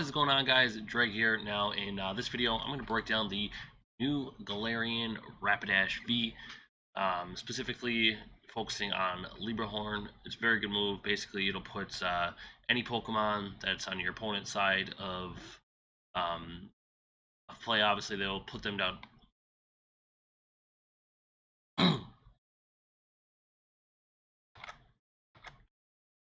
What is going on, guys? Dreg here. Now in this video I'm going to break down the new Galarian Rapidash V, specifically focusing on Librahorn. It's a very good move. Basically it'll put any Pokemon that's on your opponent's side of play. Obviously they'll put them down.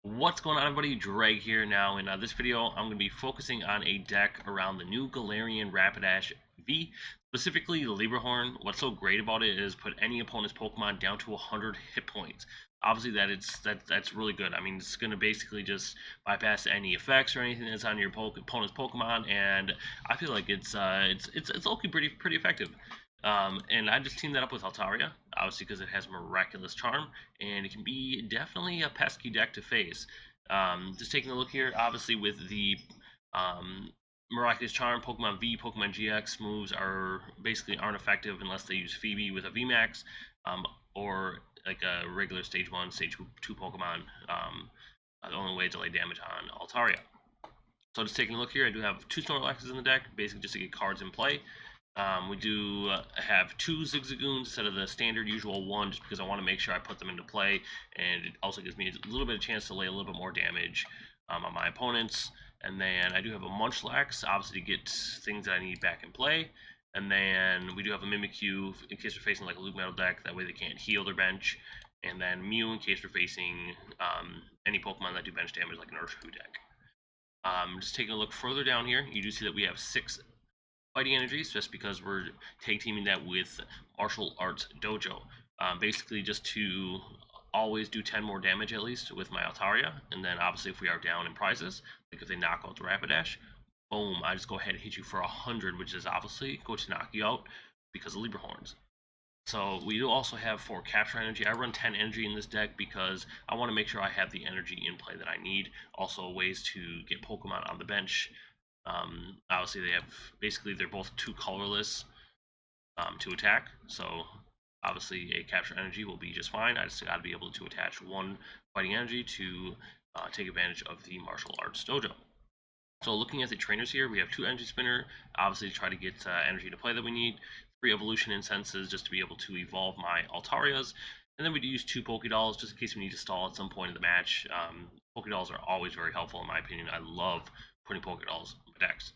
What's going on, everybody? Dreg here. Now in this video I'm going to be focusing on a deck around the new Galarian Rapidash V, specifically the Librahorn. What's so great about it is put any opponent's Pokemon down to 100 hit points. Obviously that's really good. I mean, it's going to basically just bypass any effects or anything that's on your opponent's Pokemon, and I feel like it's looking pretty effective. And I just teamed that up with Altaria, obviously because it has Miraculous Charm, and it can be definitely a pesky deck to face. Just taking a look here, obviously with the Miraculous Charm, Pokemon V, Pokemon GX moves aren't effective unless they use Phoebe with a VMAX, or like a regular Stage 1, Stage 2 Pokemon. The only way to lay damage on Altaria. So just taking a look here, I do have 2 Snorlaxes in the deck, basically just to get cards in play. We do have 2 Zigzagoons instead of the standard usual 1, just because I want to make sure I put them into play, and it also gives me a little bit of chance to lay a little bit more damage on my opponents. And then I do have a Munchlax, obviously to get things that I need back in play. And then we do have a Mimikyu in case we're facing like a Loop Metal deck, that way they can't heal their bench. And then Mew in case we're facing any Pokemon that do bench damage like an Urshifu deck. Just taking a look further down here, you do see that we have 6 fighting energies, just because we're tag teaming that with martial arts dojo, basically just to always do 10 more damage at least with my Altaria. And then obviously if we are down in prizes, like if they knock out the Rapidash, boom, I just go ahead and hit you for 100, which is obviously going to knock you out because of Librahorns. So we do also have 4 Capture Energy. I run 10 energy in this deck because I want to make sure I have the energy in play that I need. Also ways to get Pokemon on the bench. Obviously they're both too colorless to attack, so obviously a Capture Energy will be just fine. I just got to be able to attach 1 fighting energy to take advantage of the martial arts dojo. So looking at the trainers here, we have 2 Energy Spinner, obviously to try to get energy to play that we need, 3 Evolution Incenses just to be able to evolve my Altarias, and then we do use 2 Pokédolls just in case we need to stall at some point in the match. Pokédolls are always very helpful in my opinion. I love putting Pokédolls in my decks.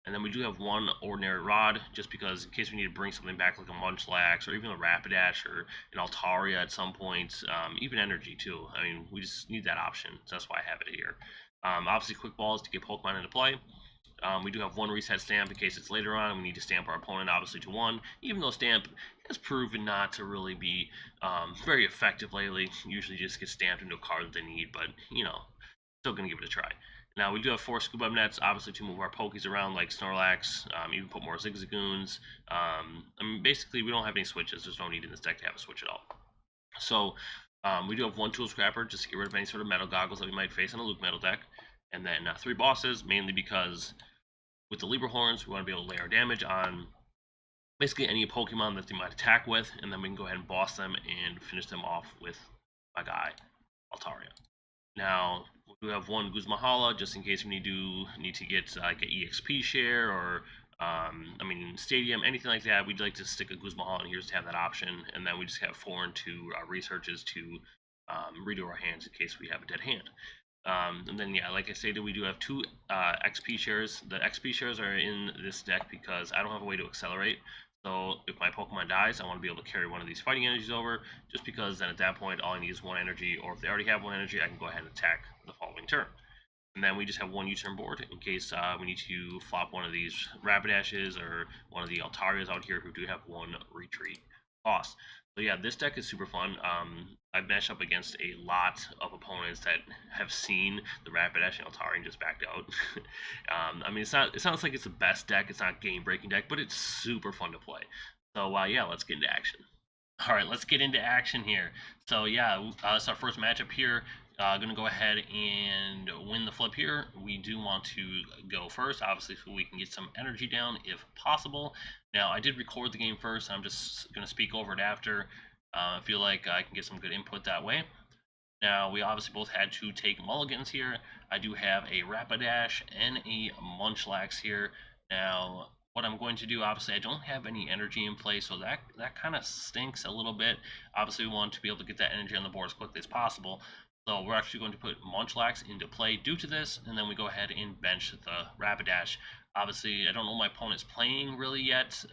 And then we do have 1 Ordinary Rod, just because in case we need to bring something back like a Munchlax or even a Rapidash or an Altaria at some point, even Energy too. I mean, we just need that option, so that's why I have it here. Obviously quick balls to get Pokemon into play. We do have 1 Reset Stamp in case it's later on. We need to stamp our opponent obviously to 1, even though Stamp has proven not to really be very effective lately. Usually just get stamped into a card that they need, but you know, still gonna give it a try. Now we do have 4 Scoop Up Nets, obviously to move our Pokies around like Snorlax, even put more Zigzagoons. I mean, basically we don't have any switches. There's no need in this deck to have a switch at all. So we do have 1 Tool Scrapper just to get rid of any sort of metal goggles that we might face in a Loop Metal deck. And then 3 bosses, mainly because with the Librahorns, we want to be able to lay our damage on basically any Pokemon that they might attack with, and then we can go ahead and boss them and finish them off with my guy, Altaria. Now, we do have 1 Guzma Hala, just in case we need to get like an EXP share or I mean Stadium, anything like that. We'd like to stick a Guzma Hala in here just to have that option, and then we just have 4 and 2 researches to redo our hands in case we have a dead hand. And then yeah, like I stated, we do have 2 XP shares. The XP shares are in this deck because I don't have a way to accelerate. So if my Pokemon dies, I want to be able to carry 1 of these fighting energies over, just because then at that point all I need is 1 energy, or if they already have 1 energy, I can go ahead and attack the following turn. And then we just have 1 U-Turn Board in case we need to flop 1 of these Rapidashes or 1 of the Altarias out here who do have 1 retreat cost. So yeah, this deck is super fun. I've matched up against a lot of opponents that have seen the Rapidash and Altaria just backed out. I mean, it sounds like it's the best deck. It's not game-breaking deck, but it's super fun to play. So yeah, let's get into action. All right, let's get into action here. So yeah, it's our first matchup here. Going to go ahead and win the flip here. We do want to go first, obviously, so we can get some energy down if possible. Now, I did record the game first. I'm just going to speak over it after. I feel like I can get some good input that way. Now, we obviously both had to take mulligans here. I do have a Rapidash and a Munchlax here. Now, what I'm going to do, obviously, I don't have any energy in play, so that kind of stinks a little bit. Obviously, we want to be able to get that energy on the board as quickly as possible. So we're actually going to put Munchlax into play due to this, and then we go ahead and bench the Rapidash. Obviously, I don't know my opponent's playing really yet.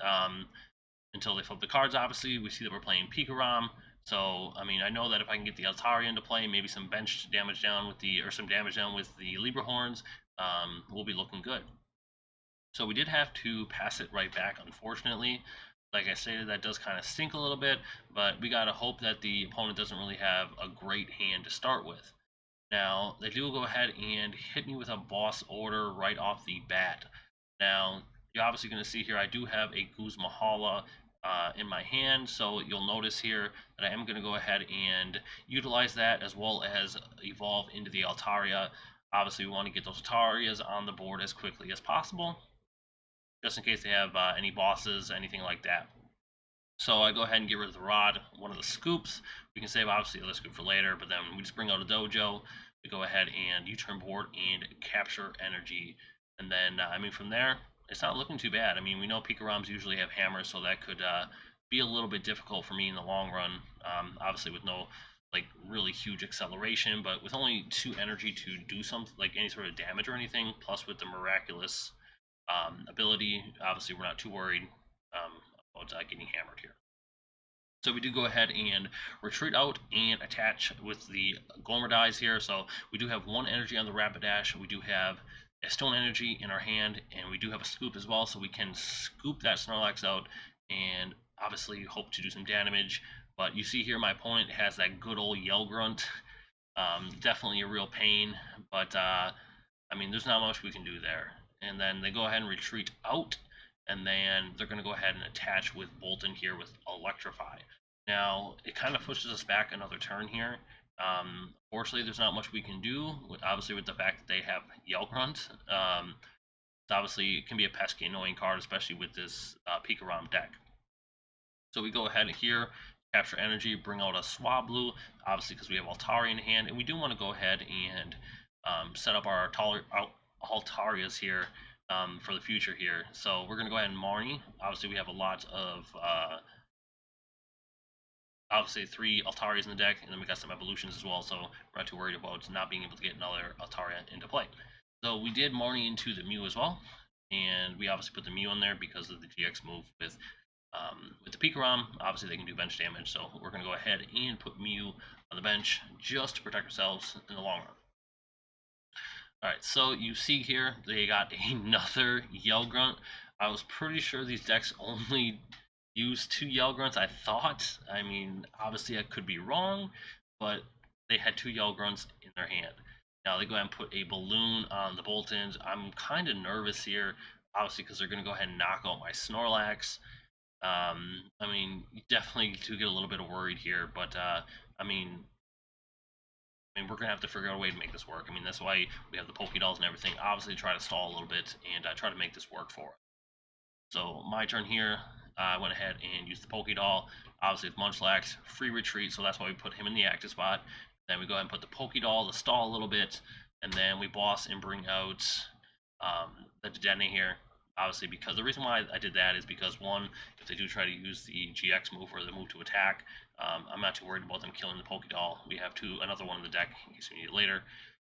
Until they flip the cards, obviously, we see that we're playing Pikarom. So, I mean, I know that if I can get the Altaria into play, maybe some bench damage down with the, or some damage down with the Librehorns, we'll be looking good. So we did have to pass it right back, unfortunately. Like I stated, that does kind of stink a little bit, but we gotta hope that the opponent doesn't really have a great hand to start with. Now, they do go ahead and hit me with a boss order right off the bat. Now, you're obviously going to see here I do have a Guzma Hala in my hand, so you'll notice here that I am going to go ahead and utilize that as well as evolve into the Altaria. Obviously, we want to get those Altarias on the board as quickly as possible, just in case they have any bosses, anything like that. So I go ahead and get rid of the rod, one of the scoops. We can save obviously the other scoop for later, but then we just bring out a Dojo. We go ahead and U-Turn Board and Capture Energy. And then, I mean, from there, it's not looking too bad. I mean, we know Pikaroms usually have hammers, so that could be a little bit difficult for me in the long run. Obviously, with no like really huge acceleration, but with only 2 energy to do something like any sort of damage or anything, plus with the miraculous ability, obviously we're not too worried about getting hammered here. So we do go ahead and retreat out and attach with the Glomer dies here. So we do have 1 energy on the Rapidash. We do have a Stone Energy in our hand, and we do have a Scoop as well, so we can scoop that Snorlax out and obviously hope to do some damage. But you see here my opponent has that good old Yell Grunt. Definitely a real pain, but I mean, there's not much we can do there. And then they go ahead and retreat out, and then they're going to go ahead and attach with Bolton here with Electrify. Now, it kind of pushes us back another turn here. Fortunately, there's not much we can do, obviously with the fact that they have Yell Grunt. Obviously, it can be a pesky, annoying card, especially with this Pikarom deck. So we go ahead here, Capture Energy, bring out a Swablu, obviously because we have Altaria in hand, and we do want to go ahead and set up our Altarias here for the future here. So we're going to go ahead and Marnie. Obviously, we have a lot of, obviously 3 Altarias in the deck, and then we got some Evolutions as well, so we're not too worried about not being able to get another Altaria into play. So we did Marnie into the Mew as well, and we obviously put the Mew in there because of the GX move with the Pikarom. Obviously they can do bench damage, so we're going to go ahead and put Mew on the bench just to protect ourselves in the long run. Alright, so you see here, they got another Yell Grunt. I was pretty sure these decks only use 2 Yell Grunts, I thought. I mean, obviously I could be wrong, but they had 2 Yell Grunts in their hand. Now they go ahead and put a balloon on the Boltons. I'm kind of nervous here, obviously, because they're going to go ahead and knock out my Snorlax. I mean, you definitely do get a little bit of worried here, but I mean, we're going to have to figure out a way to make this work. I mean, that's why we have the Pokédolls and everything. Obviously, try to stall a little bit and try to make this work for us. So, my turn here. I went ahead and used the Pokédoll. Obviously, it's Munchlax, free retreat, so that's why we put him in the active spot. Then we go ahead and put the Pokédoll to stall a little bit. And then we boss and bring out the Dedenne here. Obviously, because the reason why I did that is because, one, if they do try to use the GX move or the move to attack, I'm not too worried about them killing the Pokédoll. We have another one in the deck in case we need it later.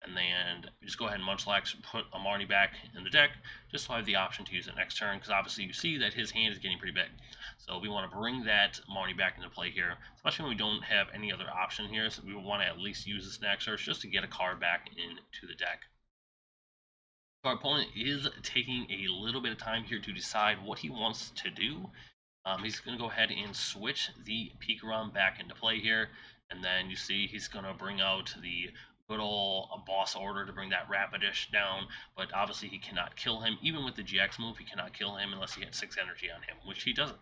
And then we just go ahead and Munchlax, put a Marnie back in the deck, just so I have the option to use it next turn, because obviously you see that his hand is getting pretty big. So we want to bring that Marnie back into play here, especially when we don't have any other option here, so we want to at least use the Snack Search just to get a card back into the deck. Our opponent is taking a little bit of time here to decide what he wants to do. He's going to go ahead and switch the Pikarom back into play here, and then you see he's going to bring out the good old boss order to bring that Rapidash down, but obviously he cannot kill him. Even with the GX move, he cannot kill him unless he hits 6 energy on him, which he doesn't.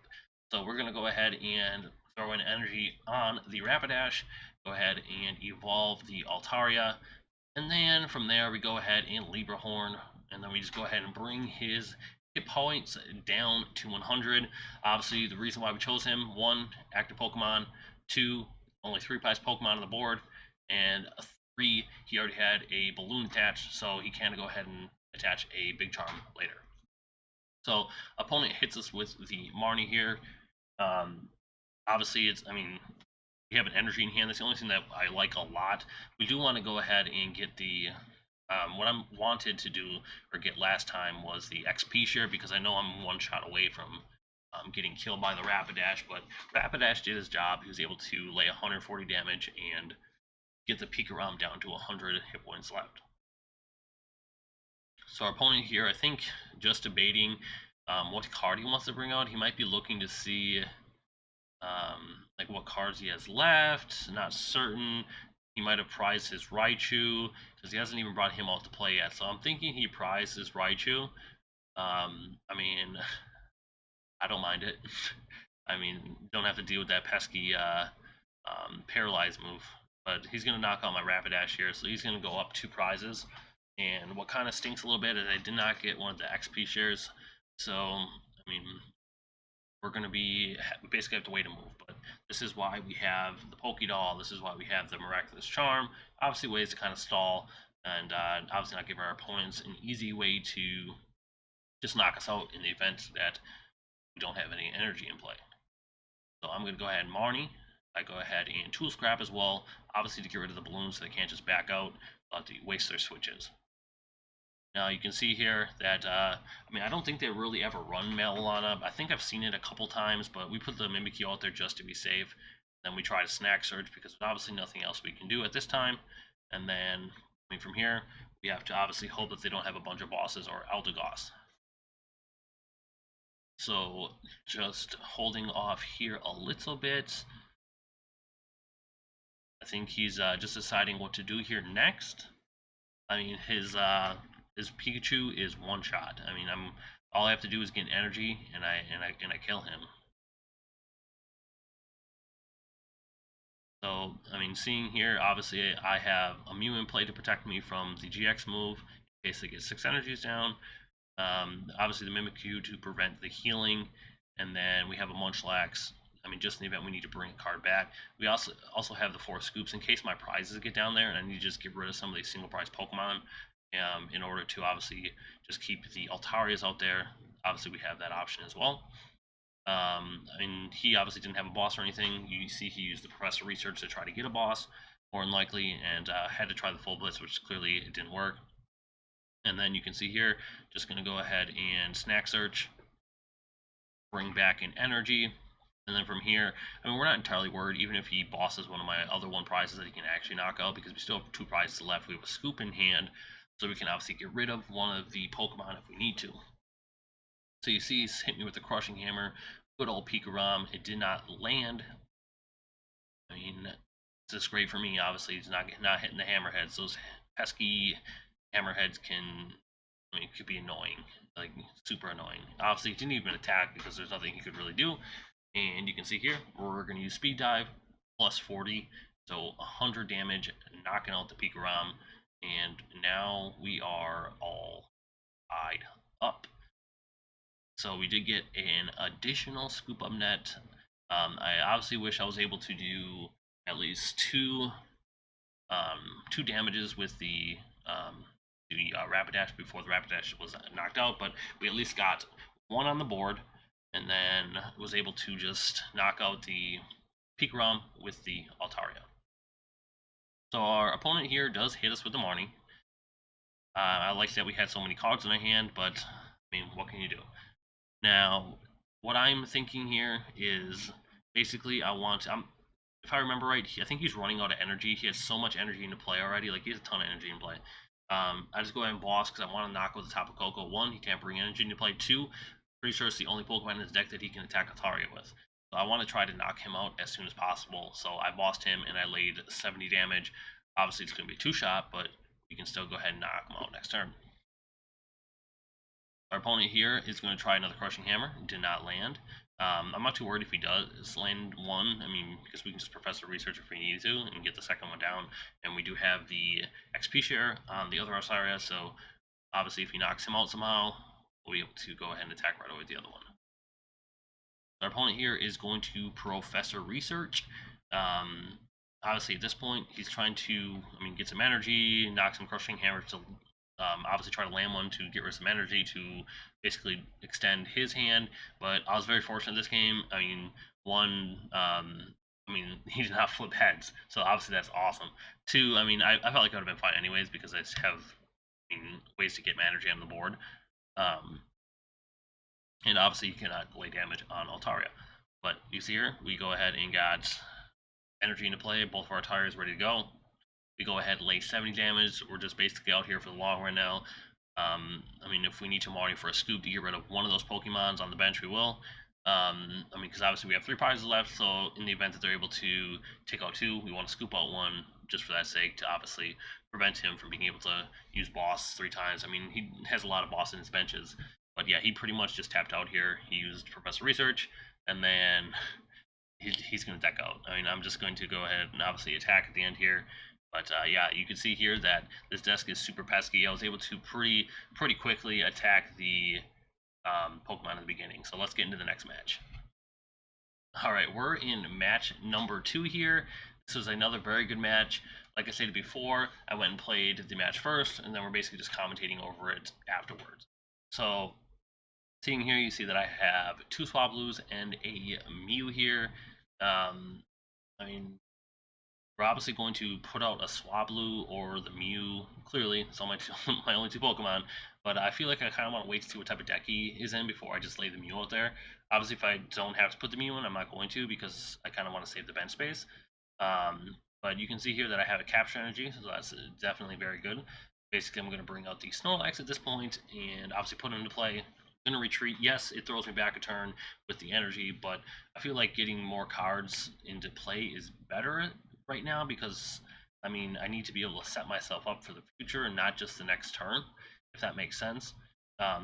So we're going to go ahead and throw in energy on the Rapidash, go ahead and evolve the Altaria, and then from there we go ahead and Librehorn, and then we just go ahead and bring his hit points down to 100. Obviously, the reason why we chose him, 1, active Pokemon, 2, only 3 prize Pokemon on the board, and a 3, he already had a balloon attached, so he can go ahead and attach a big charm later. So opponent hits us with the Marnie here. Obviously, it's, I mean, we have an energy in hand. That's the only thing that I like a lot. We do want to go ahead and get the what I wanted to do or get last time was the XP share, because I know I'm one shot away from getting killed by the Rapidash, but Rapidash did his job. He was able to lay 140 damage and get the Pikarom down to 100 hit points left. So our opponent here, I think, just debating what card he wants to bring out. He might be looking to see like what cards he has left. Not certain. He might have prized his Raichu, because he hasn't even brought him out to play yet. So I'm thinking he prized his Raichu. I mean, I don't mind it. I mean, don't have to deal with that pesky paralyze move. But he's going to knock out my Rapidash here, so he's going to go up 2 prizes. And what kind of stinks a little bit is I did not get one of the XP shares. So, I mean, we're going to we basically have to wait a move. But this is why we have the Pokédoll. This is why we have the Miraculous Charm. Obviously, ways to kind of stall, and obviously not give our opponents an easy way to just knock us out in the event that we don't have any energy in play. So I'm going to go ahead and Marnie. I go ahead and Tool Scrap as well, obviously to get rid of the balloons so they can't just back out, to waste their switches. Now you can see here that, I mean, I don't think they really ever run Melalana. I think I've seen it a couple times, but we put the Mimikyu out there just to be safe. Then we try to Snack Surge because there's obviously nothing else we can do at this time. And then, I mean, from here, we have to obviously hope that they don't have a bunch of bosses or Eldegoss. So just holding off here a little bit. I think he's just deciding what to do here next. I mean, his Pikachu is one shot. I mean, all I have to do is get energy, and I kill him. So, I mean, seeing here, obviously I have a Mew in play to protect me from the GX move in case they get 6 energies down. Obviously the Mimikyu to prevent the healing, and then we have a Munchlax. I mean, just in the event we need to bring a card back. We also have the 4 scoops in case my prizes get down there and I need to just get rid of some of these single prize Pokemon in order to obviously just keep the Altarias out there. Obviously we have that option as well. I mean, he obviously didn't have a boss or anything. You see he used the Professor Research to try to get a boss, more than likely, and had to try the Full Blitz, which clearly it didn't work. And then you can see here, just going to go ahead and Snack Search, bring back an energy, and then from here, I mean, we're not entirely worried, even if he bosses one of my other 1 prizes that he can actually knock out, because we still have 2 prizes left. We have a Scoop in hand, so we can obviously get rid of one of the Pokemon if we need to. So you see he's hit me with the Crushing Hammer, good old Pikarom. It did not land. I mean, it's just great for me. Obviously, he's not hitting the hammerheads. Those pesky hammerheads can, I mean, it could be annoying, like super annoying. Obviously, he didn't even attack because there's nothing he could really do. And you can see here, we're going to use Speed Dive, plus 40, so 100 damage, knocking out the Pikarom. And now we are all tied up. So we did get an additional Scoop Up Net. I obviously wish I was able to do at least two damages with the Rapidash before the Rapidash was knocked out, but we at least got 1 on the board, and then was able to just knock out the Pikarom with the Altaria. So our opponent here does hit us with the Marnie. I like that we had so many cards in our hand, but I mean, what can you do? Now, what I'm thinking here is basically if I remember right, I think he's running out of energy. He has so much energy into play already. Like, he has a ton of energy in play. I just go ahead and boss because I want to knock out the Tapu Koko. 1, he can't bring energy into play. 2, pretty sure it's the only Pokemon in his deck that he can attack Altaria with. So I want to try to knock him out as soon as possible. So I bossed him and I laid 70 damage. Obviously, it's going to be a 2-shot, but we can still go ahead and knock him out next turn. Our opponent here is going to try another Crushing Hammer. It did not land. I'm not too worried if he does land 1. I mean, because we can just Professor Research if we need to and get the second one down. And we do have the XP share on the other Altaria, so obviously if he knocks him out somehow, we'll be able to go ahead and attack right away with the other one. Our opponent here is going to Professor Research. obviously at this point he's trying to, get some energy, knock some Crushing Hammer to obviously try to land one to get rid of some energy to basically extend his hand. But I was very fortunate this game. One, he did not flip heads, so obviously that's awesome. Two, I felt like I would have been fine anyways because I just have ways to get my energy on the board. And obviously you cannot delay damage on Altaria. But you see here, we go ahead and got energy into play. Both of our tires ready to go. We go ahead and lay 70 damage. We're just basically out here for the long run now. If we need to Marnie for a scoop to get rid of one of those Pokemons on the bench, we will. Because obviously we have 3 prizes left, so in the event that they're able to take out 2, we want to scoop out 1 just for that sake to obviously prevent him from being able to use boss 3 times. He has a lot of boss in his benches, but yeah, he pretty much just tapped out here. He used Professor Research, and then he's going to deck out. I'm just going to go ahead and obviously attack at the end here. But yeah, you can see here that this desk is super pesky. I was able to pretty quickly attack the Pokemon in the beginning. So let's get into the next match. Alright, we're in match number 2 here. This was another very good match. Like I stated before, I went and played the match first, and then we're basically just commentating over it afterwards. So, seeing here, you see that I have 2 Swablus and a Mew here. We're obviously going to put out a Swablu or the Mew. Clearly, it's all my only 2 Pokemon. But I feel like I kind of want to wait to see what type of deck he is in before I just lay the Mew out there. Obviously, if I don't have to put the Mew in, I'm not going to because I kind of want to save the bench space. But you can see here that I have a Capture Energy, so that's definitely very good. Basically, I'm going to bring out the Snorlax at this point and obviously put him into play. I'm going to retreat. Yes, it throws me back a turn with the energy, but I feel like getting more cards into play is better right now because I need to be able to set myself up for the future and not just the next turn, if that makes sense.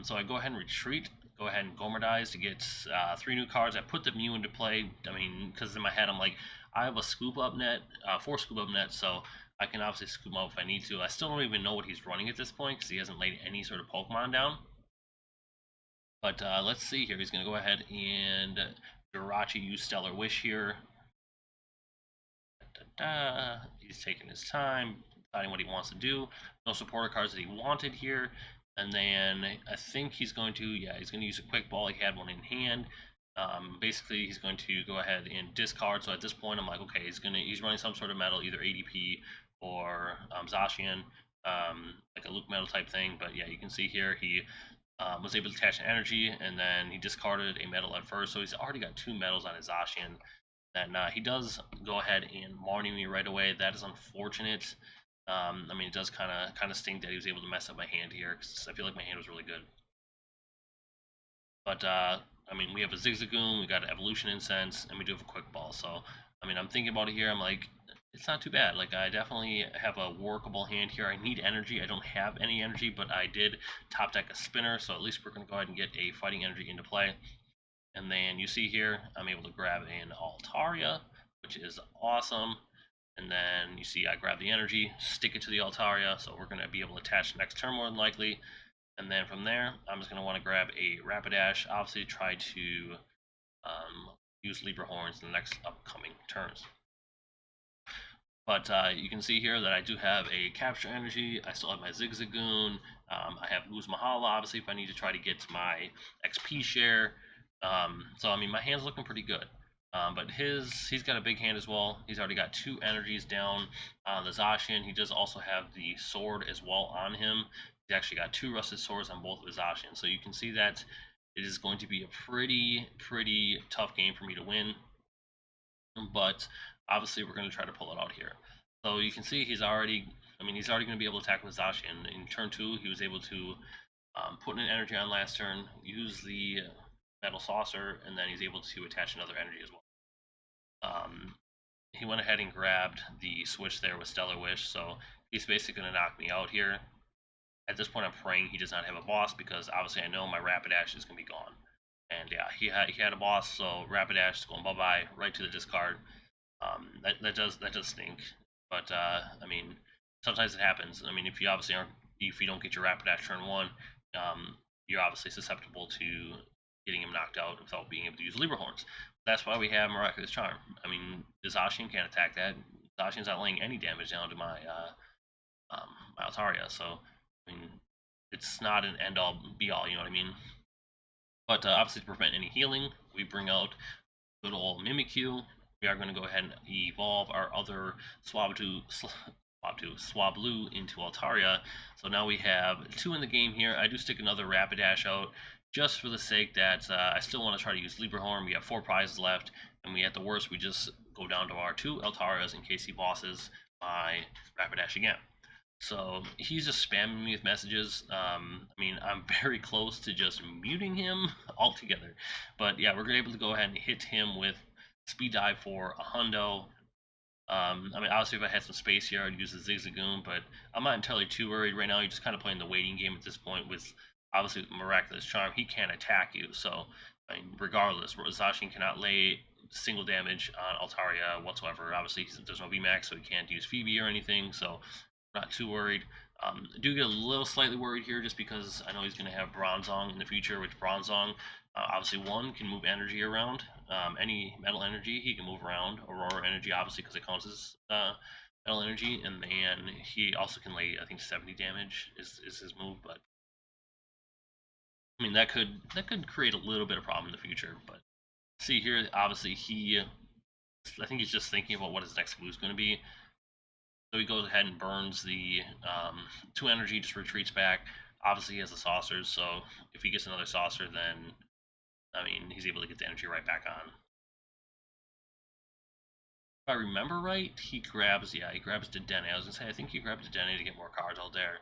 So I go ahead and retreat, go ahead and Gomordize to get 3 new cards. I put the Mew into play, because in my head I'm like, I have a Scoop Up Net, 4 Scoop Up Net, so I can obviously scoop him up if I need to. I still don't even know what he's running at this point because he hasn't laid any sort of Pokemon down. But let's see here. He's going to go ahead and Jirachi use Stellar Wish here. He's taking his time, deciding what he wants to do. No supporter cards that he wanted here. And then I think he's going to, he's going to use a quick ball. He had one in hand. Basically, he's going to go ahead and discard. So at this point, I'm like, okay, he's running some sort of metal, either ADP or Zacian, like a Luke metal type thing. But yeah, you can see here he was able to attach an energy, and then he discarded a metal at first. So he's already got 2 metals on his Zacian. Then he does go ahead and Marnie me right away. That is unfortunate. It does kind of stink that he was able to mess up my hand here because I feel like my hand was really good. But we have a Zigzagoon, we got an Evolution Incense, and we do have a Quick Ball. So I'm thinking about it here. I'm like, it's not too bad. Like, I definitely have a workable hand here. I need energy. I don't have any energy, but I did top deck a spinner, so at least we're going to go ahead and get a fighting energy into play. And then you see here, I'm able to grab an Altaria, which is awesome. And then you see I grab the energy, stick it to the Altaria, so we're going to be able to attach next turn more than likely. And then from there, I'm just going to want to grab a Rapidash, obviously try to use Libra Horns in the next upcoming turns. But you can see here that I do have a Capture Energy. I still have my Zigzagoon. I have Guzma Hala, obviously, if I need to try to get my XP share. So my hand's looking pretty good. But he's got a big hand as well. He's already got 2 energies down on the Zacian. He does also have the sword as well on him. He's actually got 2 rusted swords on both of his Zacian. So you can see that it is going to be a pretty tough game for me to win. But obviously we're going to try to pull it out here. So you can see he's already going to be able to attack with Zacian. In turn 2, he was able to put an energy on last turn, use the Metal Saucer, and then he's able to attach another energy as well. He went ahead and grabbed the switch there with Stellar Wish, so he's basically going to knock me out here. At this point, I'm praying he does not have a boss because obviously I know my Rapidash is going to be gone. And yeah, he had a boss, so Rapidash is going bye-bye right to the discard. That does stink, but sometimes it happens. If you don't get your Rapidash turn 1, you're obviously susceptible to getting him knocked out without being able to use Libra Horns. That's why we have Miraculous Charm. The Zacian can't attack that. Zacian's not laying any damage down to my my Altaria, so I mean, it's not an end-all be-all, you know what I mean? But obviously to prevent any healing, we bring out good old Mimikyu. We are going to go ahead and evolve our other Swablu into Altaria. So now we have 2 in the game here. I do stick another Rapidash out just for the sake that I still want to try to use Librehorn. We have 4 prizes left, and at the worst, we just go down to our 2 Altarias in case he bosses my Rapidash again. So he's just spamming me with messages. I mean, I'm very close to just muting him altogether. But yeah, we're able to go ahead and hit him with Speed Dive for a hundo. I mean, obviously, if I had some space here, I'd use the Zigzagoon, but I'm not entirely too worried right now. You're just kind of playing the waiting game at this point with, obviously, with Miraculous Charm. He can't attack you, so, I mean, regardless, Zacian cannot lay single damage on Altaria whatsoever. Obviously, there's no VMAX, so he can't use Phoebe or anything, so not too worried. I do get a little slightly worried here just because I know he's going to have Bronzong in the future, which Bronzong, obviously, one, can move energy around. Any metal energy he can move around. Aurora energy, obviously, because it counts as metal energy. And then he also can lay, I think, 70 damage is his move. But, I mean, that could create a little bit of problem in the future. But see here, obviously, I think he's just thinking about what his next move is going to be. So he goes ahead and burns the 2 energy, just retreats back. Obviously, he has the saucers, so if he gets another saucer, then, I mean, he's able to get the energy right back on. If I remember right, he grabs Dedenne. I was going to say, I think he grabs Dedenne to get more cards out there.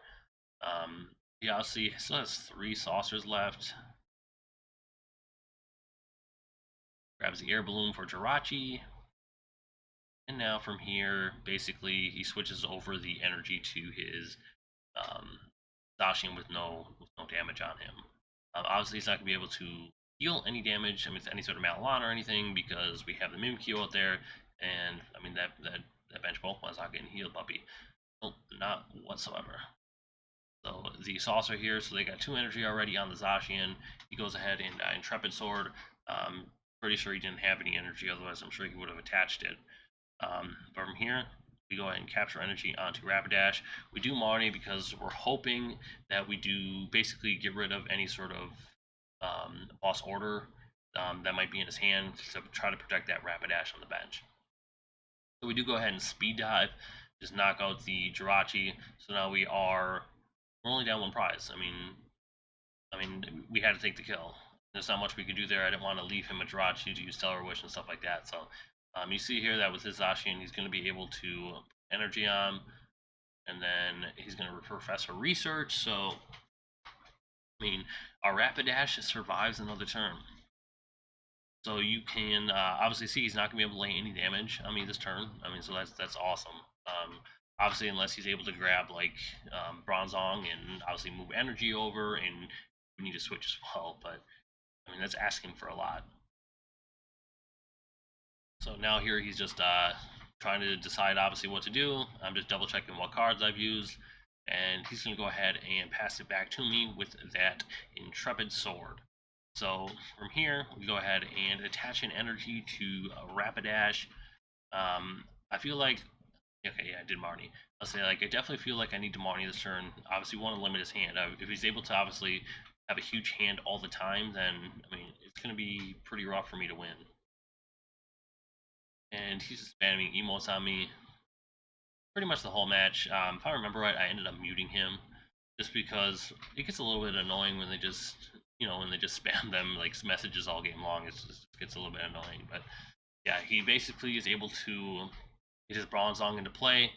He obviously still has 3 saucers left. Grabs the air balloon for Jirachi. And now from here, basically, he switches over the energy to his Zacian with no damage on him. Obviously, he's not going to be able to heal any damage, I mean, with any sort of Malalon or anything, because we have the Mimikyu out there, and, I mean, that bench Pokemon's not getting healed, puppy. Nope, not whatsoever. So, the Saucer here, so they got 2 energy already on the Zacian. He goes ahead and Intrepid Sword. Pretty sure he didn't have any energy, otherwise I'm sure he would have attached it. But from here, we go ahead and capture energy onto Rapidash. We do Marnie because we're hoping that we do basically get rid of any sort of boss order that might be in his hand to try to protect that Rapidash on the bench. So we do go ahead and speed dive, just knock out the Jirachi. So now we're only down 1 prize. I mean, we had to take the kill. There's not much we could do there. I didn't want to leave him a Jirachi to use Stellar Wish and stuff like that. So you see here that with his Zacian, he's going to be able to energy on, and then he's going to Professor Research. So, I mean, our Rapidash survives another turn. So you can obviously see he's not going to be able to lay any damage on me this turn. I mean, so that's awesome. Obviously, unless he's able to grab like Bronzong and obviously move energy over, and we need to switch as well. But I mean, that's asking for a lot. So now here he's just trying to decide obviously what to do. I'm just double checking what cards I've used, and he's going to go ahead and pass it back to me with that Intrepid Sword. So from here, we go ahead and attach an energy to Rapidash. I feel like, okay, yeah, I did Marnie. I'll say, like, I definitely feel like I need to Marnie this turn. Obviously, want to limit his hand. If he's able to obviously have a huge hand all the time, then, I mean, it's going to be pretty rough for me to win. And he's just spamming emotes on me pretty much the whole match. If I remember right, I ended up muting him just because it gets a little bit annoying when they just, when they just spam them like messages all game long. It just gets a little bit annoying. But yeah, he basically is able to get his Bronzong into play.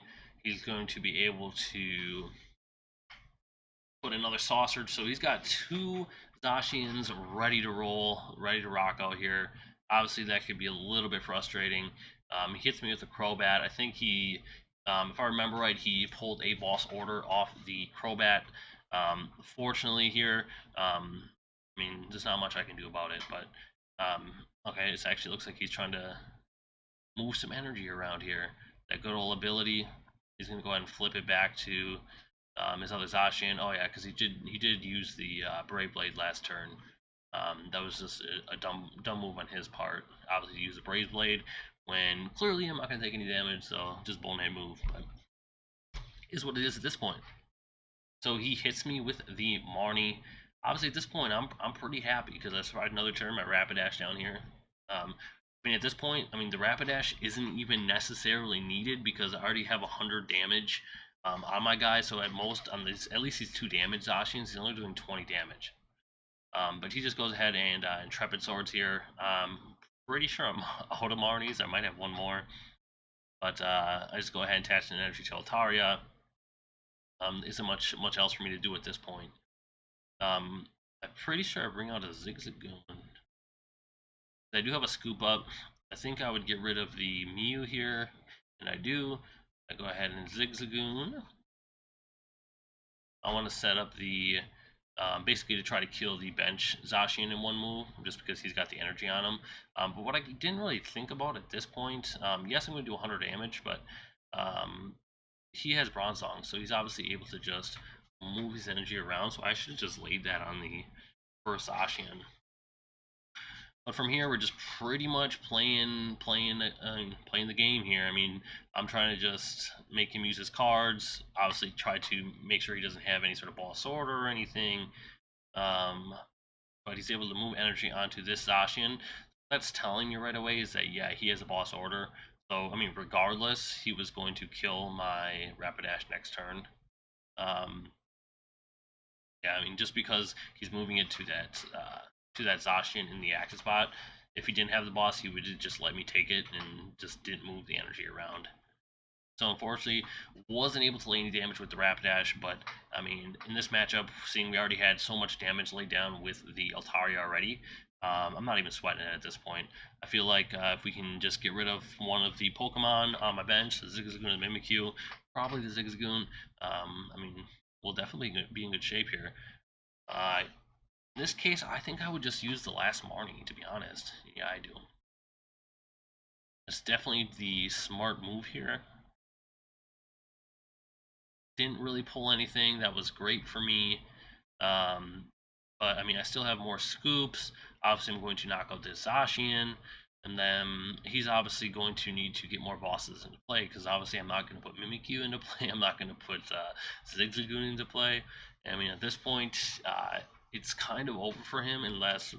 He's going to be able to put another Saucer. So he's got 2 Zacians ready to roll, ready to rock out here. Obviously, that could be a little bit frustrating. He hits me with a Crobat. I think he, if I remember right, he pulled a boss order off the Crobat. Fortunately here, I mean, there's not much I can do about it, but okay, it actually looks like he's trying to move some energy around here. That good old ability, he's going to go ahead and flip it back to his other Zacian. Oh yeah, because he did use the Brave Blade last turn. That was just a dumb move on his part. Obviously, he used the Brave Blade when clearly I'm not going to take any damage, so just bonehead move, but is what it is at this point. So he hits me with the Marnie. Obviously at this point I'm pretty happy because I survived another turn, my Rapidash down here. I mean at this point, I mean the Rapidash isn't even necessarily needed because I already have 100 damage on my guy, so at most on this, at least these 2 damage Zacians, he's only doing 20 damage. But he just goes ahead and Intrepid Swords here. Pretty sure I'm out of Marnies. I might have one more. But I just go ahead and attach an energy to Altaria. Isn't much else for me to do at this point. I'm pretty sure I bring out a Zigzagoon. I do have a Scoop Up. I think I would get rid of the Mew here, and I do. I go ahead and Zigzagoon. I want to set up the basically to try to kill the bench Zacian in one move, just because he's got the energy on him. But what I didn't really think about at this point, yes, I'm going to do 100 damage, but he has Bronzong, so he's obviously able to just move his energy around, so I should have just laid that on the first Zacian. But from here, we're just pretty much playing the game here. I mean, I'm trying to just make him use his cards. Obviously, try to make sure he doesn't have any sort of Ball Sword or anything. But he's able to move energy onto this Zacian. That's telling me right away is that, yeah, he has a Boss Order. So, I mean, regardless, he was going to kill my Rapidash next turn. Yeah, I mean, just because he's moving it to that Zacian in the active spot, if he didn't have the boss, he would just let me take it and just didn't move the energy around. So unfortunately, wasn't able to lay any damage with the Rapidash, but I mean, in this matchup, seeing we already had so much damage laid down with the Altaria already, I'm not even sweating it at this point. I feel like if we can just get rid of one of the Pokemon on my bench, the Zigzagoon and Mimikyu, probably the Zigzagoon, I mean, we'll definitely be in good shape here. In this case, I think I would just use the last Marnie, to be honest. Yeah, I do. It's definitely the smart move here. Didn't really pull anything that was great for me. But I mean, I still have more scoops. Obviously, I'm going to knock out this Zacian, and then he's obviously going to need to get more bosses into play because obviously I'm not going to put Mimikyu into play. I'm not going to put Zigzagoon into play. I mean, at this point, it's kind of over for him unless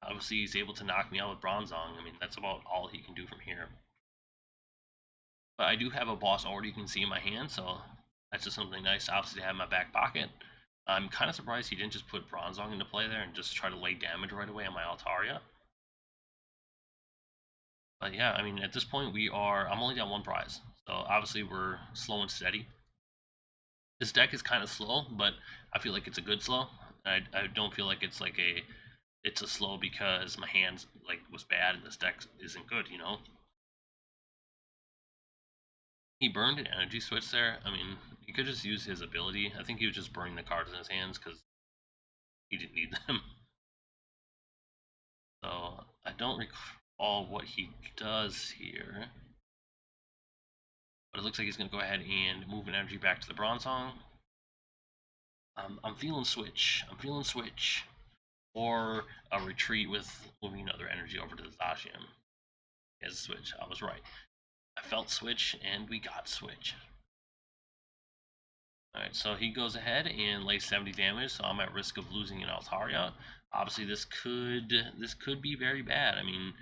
obviously he's able to knock me out with Bronzong. I mean, that's about all he can do from here. But I do have a boss already, you can see in my hand, so that's just something nice, obviously, to have in my back pocket. I'm kind of surprised he didn't just put Bronzong into play there and just try to lay damage right away on my Altaria. But yeah, I mean, at this point, I'm only down 1 prize. So obviously, we're slow and steady. This deck is kind of slow, but I feel like it's a good slow. I don't feel like it's like it's a slow because my hands was bad and this deck isn't good, you know? He burned an energy switch there. I mean, he could just use his ability. I think he was just burning the cards in his hands because he didn't need them. So I don't recall what he does here. But it looks like he's going to go ahead and move an energy back to the Bronzong. I'm feeling switch. I'm feeling switch. Or a retreat with moving another energy over to the Zacian. He has a switch. I was right. I felt switch, and we got switch. Alright, so he goes ahead and lays 70 damage, so I'm at risk of losing an Altaria. Obviously, this could be very bad. I mean,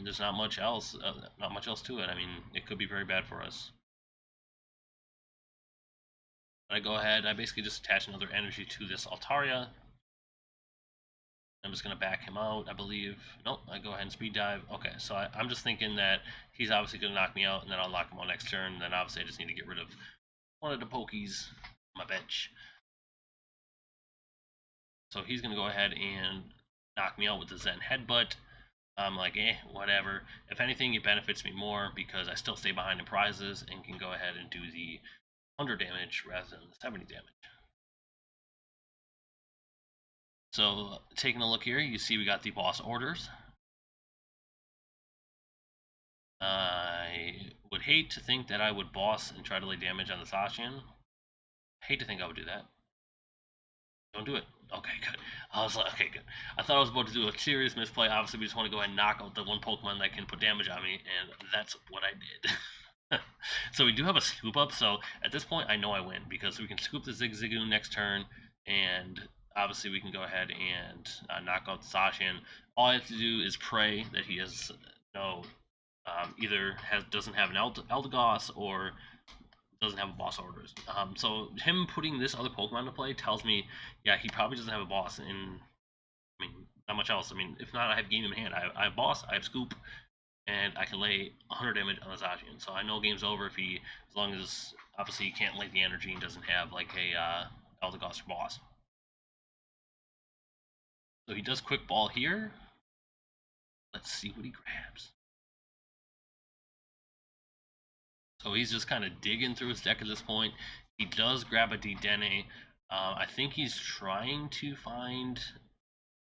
there's not much else to it. I mean, it could be very bad for us. I go ahead, I basically just attach another energy to this Altaria. I'm just going to back him out, I believe. Nope, I go ahead and speed dive. Okay, so I'm just thinking that he's obviously going to knock me out, and then I'll knock him out next turn, and then obviously I just need to get rid of one of the Pokies on my bench. So he's going to go ahead and knock me out with the Zen Headbutt. I'm like, whatever. If anything, it benefits me more because I still stay behind in prizes and can go ahead and do the 100 damage rather than the 70 damage. So taking a look here, you see we got the boss orders. I would hate to think that I would boss and try to lay damage on the Zacian. Hate to think I would do that. Don't do it. Okay, good. I was like, okay, good. I thought I was about to do a serious misplay. Obviously, we just want to go ahead and knock out the one Pokemon that can put damage on me, and that's what I did. So we do have a scoop up, so at this point I know I win, because we can scoop the Zigzagoon next turn, and obviously we can go ahead and knock out the Zacian. All I have to do is pray that he has no, doesn't have an Eldegoss or doesn't have a boss orders. So him putting this other Pokemon to play tells me, yeah, he probably doesn't have a boss, and I mean, not much else. I mean, if not, I have game in hand. I have boss, I have scoop, and I can lay 100 damage on the Zacian. So I know game's over if he, as long as obviously he can't lay the energy and doesn't have like a Eldegoss or boss. So he does quick ball here. Let's see what he grabs. So he's just kind of digging through his deck at this point. He does grab a Dedenne. I think he's trying to find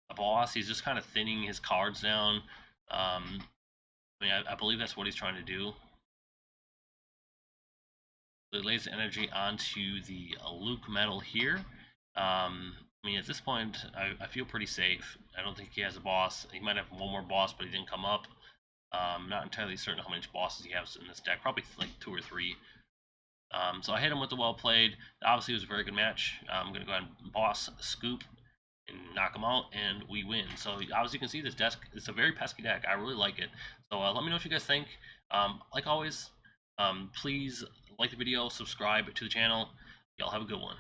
a boss. He's just kind of thinning his cards down. I mean, I believe that's what he's trying to do. So he lays the energy onto the Luke Metal here. I mean, at this point, I feel pretty safe. I don't think he has a boss. He might have one more boss, but he didn't come up. Not entirely certain how many bosses he has in this deck. Probably like 2 or 3. So I hit him with the well played. Obviously, it was a very good match. I'm going to go ahead and boss Scoop and knock him out, and we win. So obviously, you can see this deck. It's a very pesky deck. I really like it. So let me know what you guys think. Like always, please like the video, subscribe to the channel. Y'all have a good one.